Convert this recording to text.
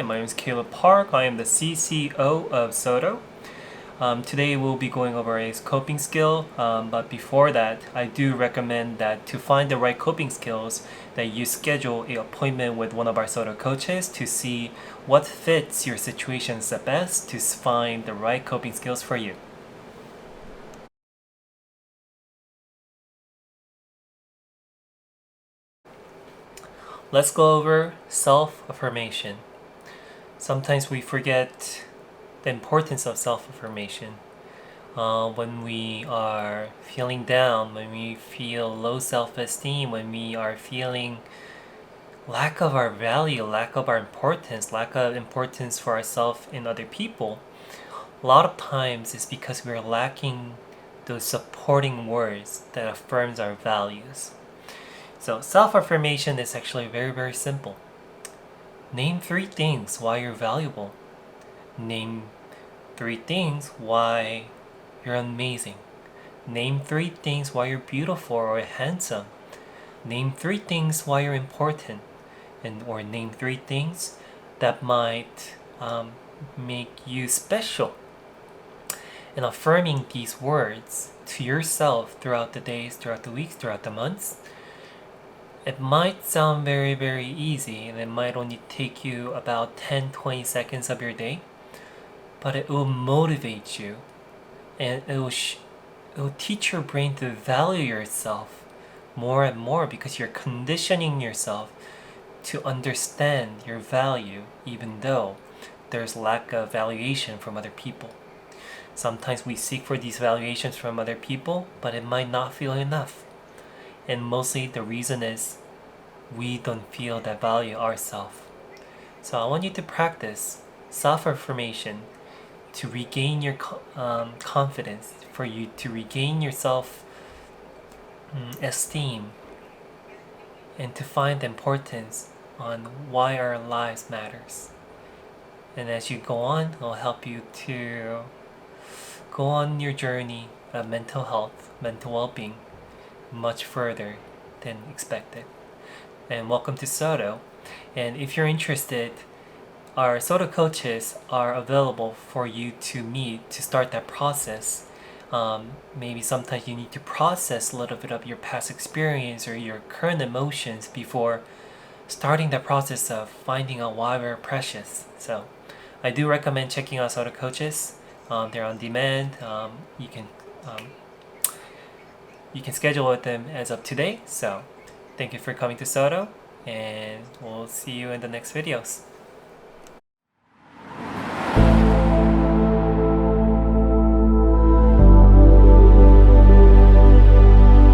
My name is Caleb Park. I am the CCO of SOTTO. Today we'll be going over a coping skill, but before that, I do recommend that to find the right coping skills, that you schedule an appointment with one of our SOTTO coaches to see what fits your situations the best to find the right coping skills for you. Let's go over self-affirmation. Sometimes we forget the importance of self-affirmation. When we are feeling down, when we feel low self-esteem, when we are feeling lack of our value, lack of our importance, lack of importance for ourselves and other people, a lot of times it's because we're lacking those supporting words that affirms our values. So self-affirmation is actually very, very simple. Name 3 things why you're valuable. Name 3 things why you're amazing. Name 3 things why you're beautiful or handsome. Name 3 things why you're important. Or name 3 things that might make you special. And affirming these words to yourself throughout the days, throughout the weeks, throughout the months, it might sound very, very easy, and it might only take you about 10-20 seconds of your day, but it will motivate you, and it will teach your brain to value yourself more and more, because you're conditioning yourself to understand your value even though there's lack of valuation from other people. Sometimes we seek for these valuations from other people, but it might not feel enough. And mostly the reason is we don't feel that value ourselves. So I want you to practice self-affirmation to regain your confidence, for you to regain your self-esteem, and to find the importance on why our lives matters. And as you go on, it'll help you to go on your journey of mental health, mental well-being, much further than expected. And welcome to SOTTO. And if you're interested, our SOTTO coaches are available for you to meet to start that process. Maybe sometimes you need to process a little bit of your past experience or your current emotions before starting the process of finding out why we're precious. So I do recommend checking out SOTTO coaches. They're on demand. You can schedule with them as of today. So thank you for coming to SOTTO, and we'll see you in the next videos.